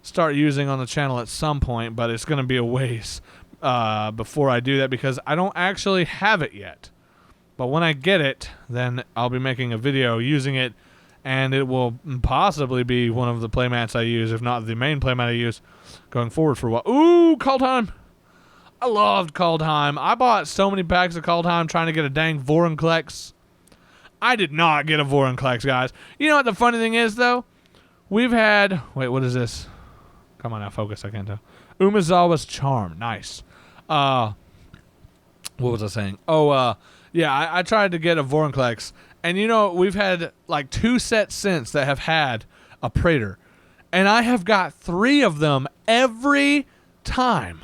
start using on the channel at some point, but it's going to be a ways before I do that because I don't actually have it yet. But when I get it, then I'll be making a video using it, and it will possibly be one of the playmats I use, if not the main playmat I use, going forward for a while. Ooh, Kaldheim! I loved Kaldheim. I bought so many packs of Kaldheim trying to get a dang Vorinclex. I did not get a Vorinclex, guys. You know what the funny thing is, though? We've had... Wait, what is this? Come on now, focus. I can't tell. Umezawa's Charm. Nice. What was I saying? Oh, yeah, I tried to get a Vorinclex. And we've had like 2 sets since that have had a Praetor. And I have got 3 of them every time.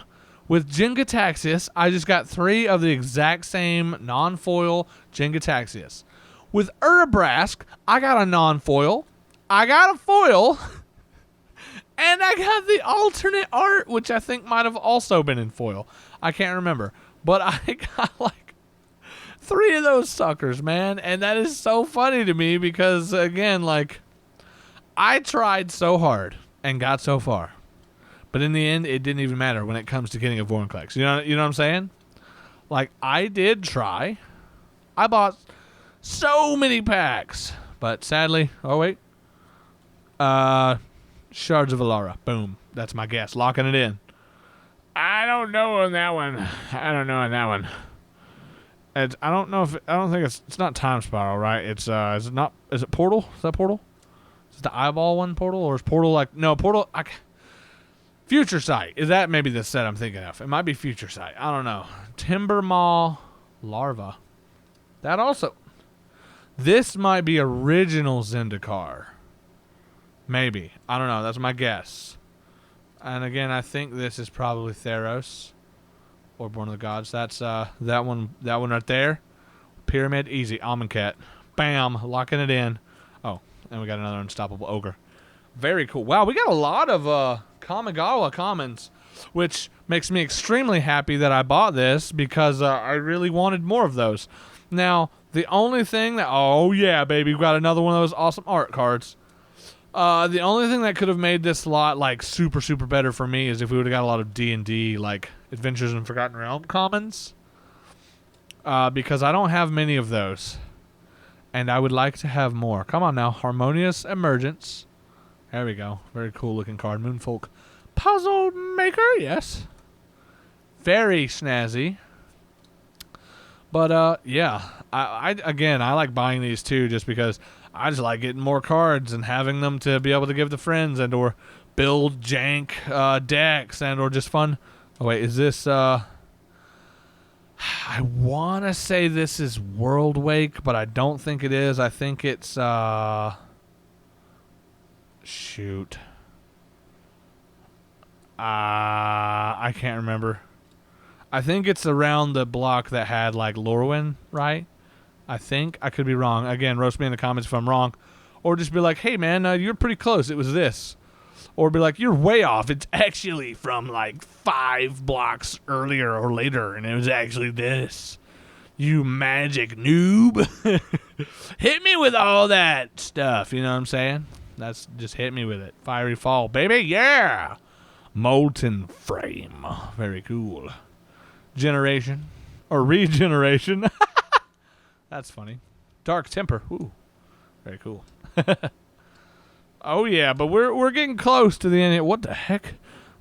With Jingataxius, I just got 3 of the exact same non-foil Jingataxius. With Urabrask, I got a non-foil, I got a foil, and I got the alternate art, which I think might have also been in foil. I can't remember. But I got like 3 of those suckers, man. And that is so funny to me because, again, like, I tried so hard and got so far. But in the end, it didn't even matter when it comes to getting a Vorinclex. You know what I'm saying? Like, I did try. I bought so many packs. But sadly, oh wait. Shards of Alara. Boom. That's my guess. Locking it in. I don't know on that one. I don't think it's not Time Spiral, right? It's is it Portal? Is that Portal? Is the eyeball one Portal, or is Portal like no Portal? Future Sight. Is that maybe the set I'm thinking of? It might be Future Sight. I don't know. Timber Maw Larva. That also. This might be original Zendikar. Maybe. I don't know. That's my guess. And again, I think this is probably Theros or Born of the Gods. That's that one right there. Pyramid, easy. Amonkhet. Bam. Locking it in. Oh, and we got another Unstoppable Ogre. Very cool. Wow, we got a lot of Kamigawa commons, which makes me extremely happy that I bought this because I really wanted more of those. Now, the only thing that... Oh, yeah, baby. We've got another one of those awesome art cards. The only thing that could have made this lot, like, super, super better for me is if we would have got a lot of D&D, like, Adventures in Forgotten Realm commons. Because I don't have many of those. And I would like to have more. Come on now. Harmonious Emergence. There we go. Very cool looking card. Moonfolk Puzzle Maker. Yes. Very snazzy. But, yeah. Again, I like buying these too just because I just like getting more cards and having them to be able to give to friends and or build jank decks and or just fun. Oh, wait. Is this... I want to say this is World Wake, but I don't think it is. I think it's... Shoot. I can't remember. I think it's around the block that had, like, Lorwyn, right? I think. I could be wrong. Again, roast me in the comments if I'm wrong. Or just be like, hey, man, you're pretty close. It was this. Or be like, you're way off. It's actually from, like, 5 blocks earlier or later, and it was actually this. You magic noob. Hit me with all that stuff, you know what I'm saying? That's just hit me with it. Fiery Fall, baby. Yeah. Molten Frame. Very cool. Generation. Or Regeneration. That's funny. Dark Temper. Ooh. Very cool. Oh, yeah. But we're getting close to the end. What the heck?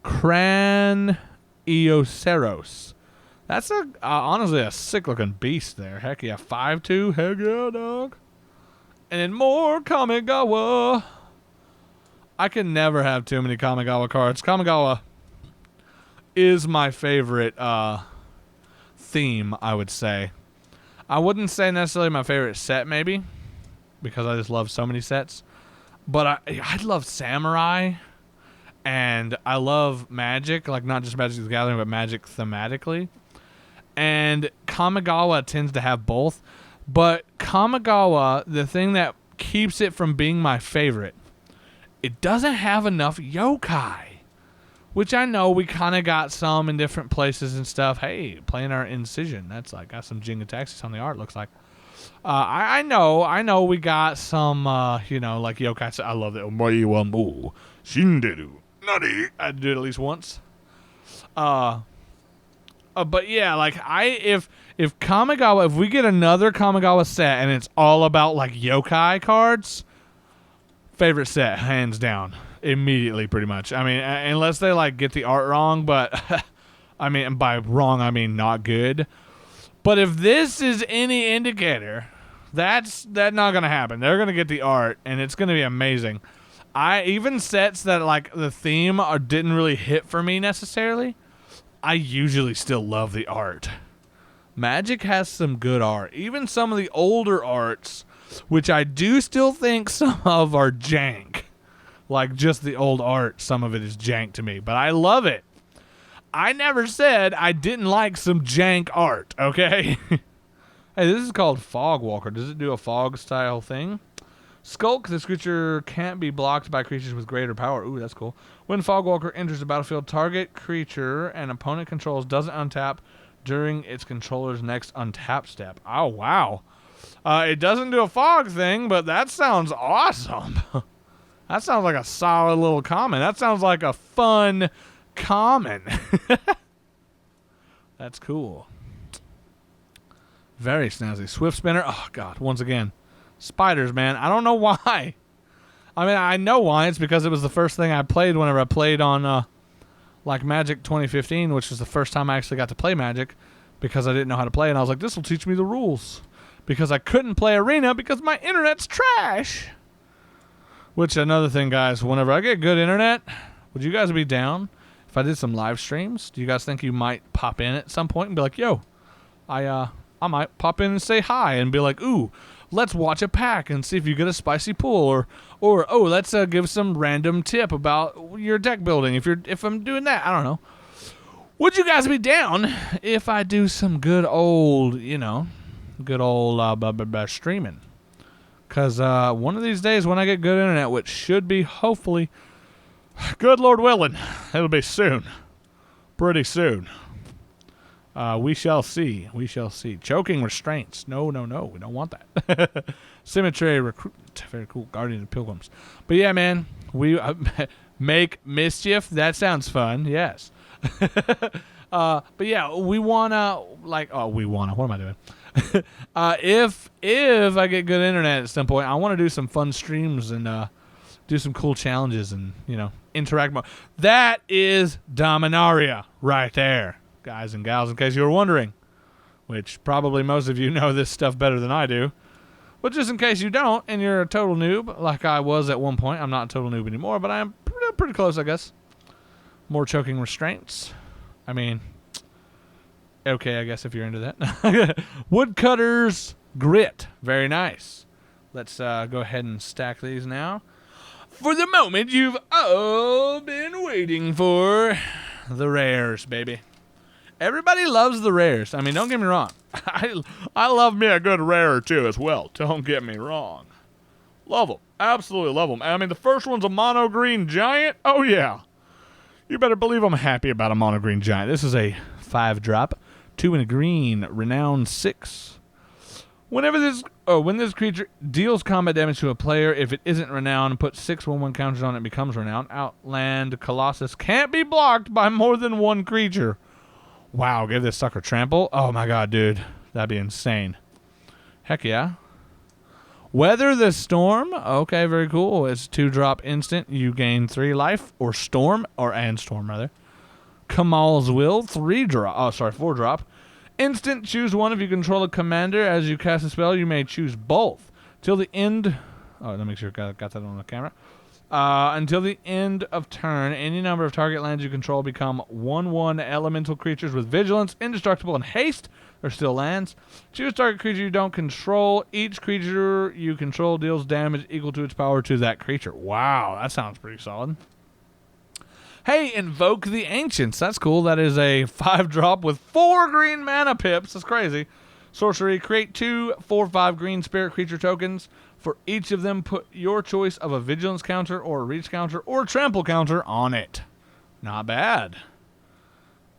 Cran Eoceros. That's honestly a sick-looking beast there. Heck yeah. 5-2. Heck yeah, dog. And then more Kamigawa. I can never have too many Kamigawa cards. Kamigawa is my favorite theme, I would say. I wouldn't say necessarily my favorite set, maybe, because I just love so many sets. But I love Samurai, and I love Magic, like not just Magic the Gathering, but Magic thematically. And Kamigawa tends to have both. But Kamigawa, the thing that keeps it from being my favorite, it doesn't have enough yokai. Which I know we kind of got some in different places and stuff. Hey, playing our Incision. That's like, got some Jingataxis on the art, looks like. I know we got some, like yokai. I love that. Shinderu. Nani. I did it at least once. But yeah, like, if Kamigawa, if we get another Kamigawa set and it's all about, like, yokai cards, favorite set, hands down. Immediately, pretty much. I mean, unless they like get the art wrong, but I mean, by wrong I mean not good. But if this is any indicator, that's not gonna happen. They're gonna get the art, and it's gonna be amazing. Even sets that like the theme didn't really hit for me necessarily, I usually still love the art. Magic has some good art. Even some of the older arts, which I do still think some of are jank. Like, just the old art, some of it is jank to me. But I love it. I never said I didn't like some jank art, okay? Hey, this is called Fog Walker. Does it do a fog-style thing? Skulk, this creature can't be blocked by creatures with greater power. Ooh, that's cool. When Fog Walker enters the battlefield, target creature an opponent controls doesn't untap during its controller's next untap step. Oh, wow. It doesn't do a fog thing, but that sounds awesome. That sounds like a solid little common. That sounds like a fun common. That's cool. Very snazzy. Swift Spinner. Oh, God. Once again. Spiders, man. I don't know why. I mean, I know why. It's because it was the first thing I played whenever I played on, like, Magic 2015, which was the first time I actually got to play Magic because I didn't know how to play. And I was like, this will teach me the rules. Because I couldn't play Arena because my internet's trash. Which, another thing, guys, whenever I get good internet, would you guys be down if I did some live streams? Do you guys think you might pop in at some point and be like, yo, I might pop in and say hi and be like, ooh, let's watch a pack and see if you get a spicy pool, or oh, let's give some random tip about your deck building if I'm doing that. I don't know. Would you guys be down if I do some good old streaming? Because one of these days when I get good internet, which should be hopefully, good Lord willing, it'll be soon. Pretty soon. We shall see. We shall see. Choking restraints. No. We don't want that. Symmetry recruit. Very cool. Guardian of Pilgrims. But yeah, man. We make mischief. That sounds fun. Yes. But yeah, we wanna what am I doing? If I get good internet at some point, I want to do some fun streams and do some cool challenges and interact more. That is Dominaria right there, guys and gals. In case you were wondering, which probably most of you know this stuff better than I do, but just in case you don't and you're a total noob like I was at one point, I'm not a total noob anymore, but I am pretty close, I guess. More choking restraints. I mean, okay, I guess if you're into that. Woodcutter's Grit. Very nice. Let's go ahead and stack these now. For the moment you've all been waiting for. The rares, baby. Everybody loves the rares. I mean, don't get me wrong. I love me a good rare or two as well. Don't get me wrong. Love them. Absolutely love them. I mean, the first one's a mono green giant. Oh, yeah. You better believe I'm happy about a mono green giant. This is a 5-drop. 2 and a green, renown 6. When this creature deals combat damage to a player, if it isn't renowned, put 6 1/1 counters on it and becomes renowned. Outland Colossus can't be blocked by more than one creature. Wow, give this sucker trample. Oh my god, dude. That'd be insane. Heck yeah. Weather the Storm. Okay, very cool. It's 2-drop instant. You gain 3 life, or storm, rather. Kamal's Will, 4-drop. Instant, choose one. If you control a commander as you cast a spell, you may choose both Till the end. Oh, let me make sure I got that on the camera. Until the end of turn, any number of target lands you control become 1/1 elemental creatures with vigilance, indestructible, and haste. They're still lands. Choose target creature you don't control. Each creature you control deals damage equal to its power to that creature. Wow, that sounds pretty solid. Hey, Invoke the Ancients. That's cool. That is a 5-drop with 4 green mana pips. That's crazy. Sorcery. Create 2 4/5 green spirit creature tokens. For each of them, put your choice of a vigilance counter or a reach counter or a trample counter on it. Not bad.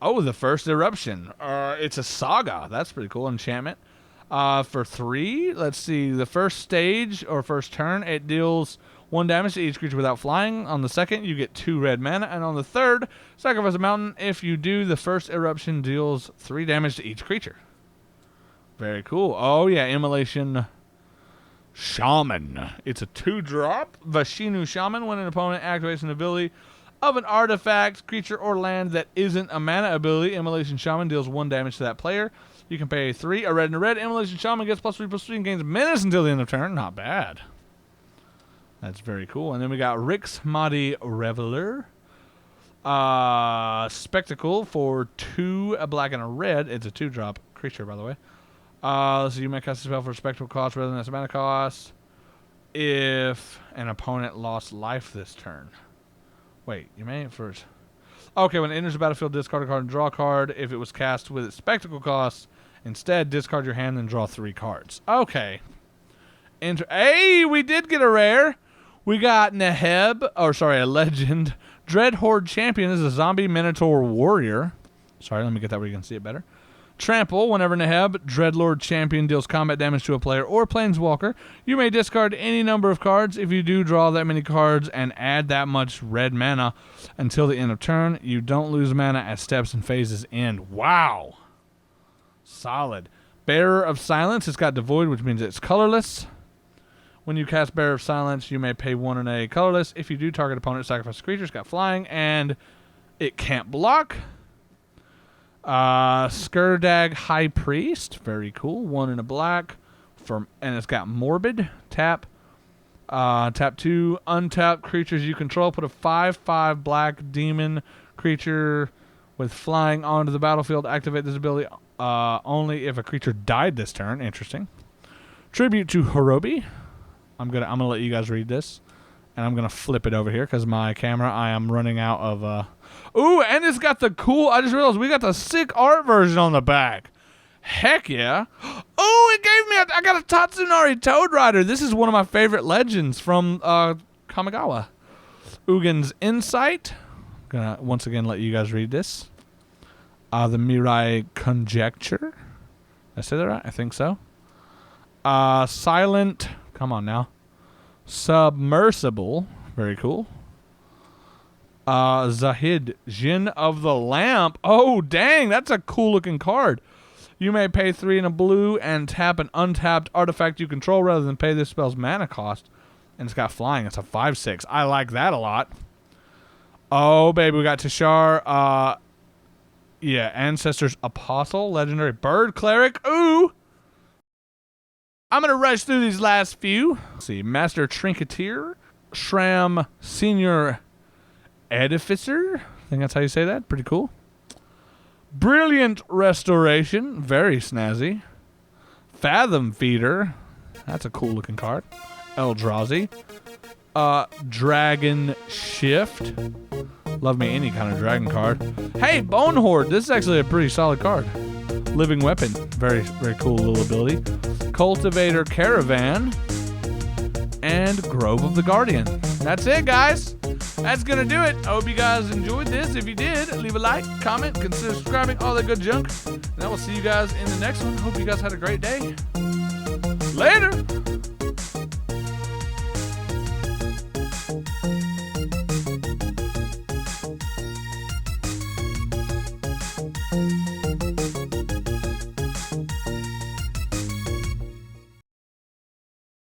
Oh, the first eruption. It's a saga. That's pretty cool. Enchantment. For 3, let's see. The first stage or first turn, it deals 1 damage to each creature without flying. On the second, you get 2 red mana. And on the third, sacrifice a mountain. If you do, the first eruption deals 3 damage to each creature. Very cool. Oh, yeah. Immolation Shaman. It's a 2-drop. Vashinu Shaman. When an opponent activates an ability of an artifact, creature, or land that isn't a mana ability, Immolation Shaman deals 1 damage to that player. You can pay 3, a red and a red. Immolation Shaman gets +3/+3 and gains menace until the end of turn. Not bad. That's very cool. And then we got Rix Mahdi Reveler. Spectacle for 2, a black and a red. It's a 2-drop creature, by the way. So you may cast a spell for a spectral cost rather than its mana cost if an opponent lost life this turn. Wait, you may first. Okay, when it enters the battlefield, discard a card and draw a card. If it was cast with its spectacle cost, instead discard your hand and draw 3 cards. Okay. Hey, we did get a rare. We got a legend. Dreadhorde Champion is a zombie minotaur warrior. Sorry, let me get that where you can see it better. Trample. Whenever Neheb, Dreadlord Champion, deals combat damage to a player or planeswalker, you may discard any number of cards. If you do, draw that many cards and add that much red mana until the end of turn. You don't lose mana as steps and phases end. Wow. Solid. Bearer of Silence. It's got Devoid, which means it's colorless. When you cast Bearer of Silence, you may pay 1 and a colorless. If you do, target opponent sacrifice a creature. It's got flying, and it can't block. Skurdag High Priest. Very cool. 1 and a black. And it's got Morbid. Tap. Tap 2. Untap creatures you control. Put a 5/5 black demon creature with flying onto the battlefield. Activate this ability only if a creature died this turn. Interesting. Tribute to Horobi. I'm gonna let you guys read this, and I'm gonna flip it over here because my camera, I am running out of. Ooh, and it's got the cool. I just realized we got the sick art version on the back. Heck yeah! Oh, it gave me. I got a Tatsunari Toad Rider. This is one of my favorite legends from Kamigawa. Ugin's Insight. I'm gonna once again let you guys read this. The Mirai Conjecture. Did I say that right? I think so. Silent. Come on now. Submersible. Very cool. Zahid. Jinn of the Lamp. Oh, dang. That's a cool looking card. You may pay 3 and a blue and tap an untapped artifact you control rather than pay this spell's mana cost. And it's got flying. It's a 5/6. I like that a lot. Oh, baby. We got Tashar. Yeah. Ancestors Apostle. Legendary Bird Cleric. Ooh. I'm going to rush through these last few. Let's see. Master Trinketeer. Shram Senior Edificer. I think that's how you say that. Pretty cool. Brilliant Restoration. Very snazzy. Fathom Feeder. That's a cool looking card. Eldrazi. Dragon Shift. Love me any kind of dragon card. Hey, Bone Horde. This is actually a pretty solid card. Living Weapon. Very, very cool little ability. Cultivator Caravan. And Grove of the Guardian. That's it, guys. That's going to do it. I hope you guys enjoyed this. If you did, leave a like, comment, consider subscribing, all that good junk. And I will see you guys in the next one. Hope you guys had a great day. Later.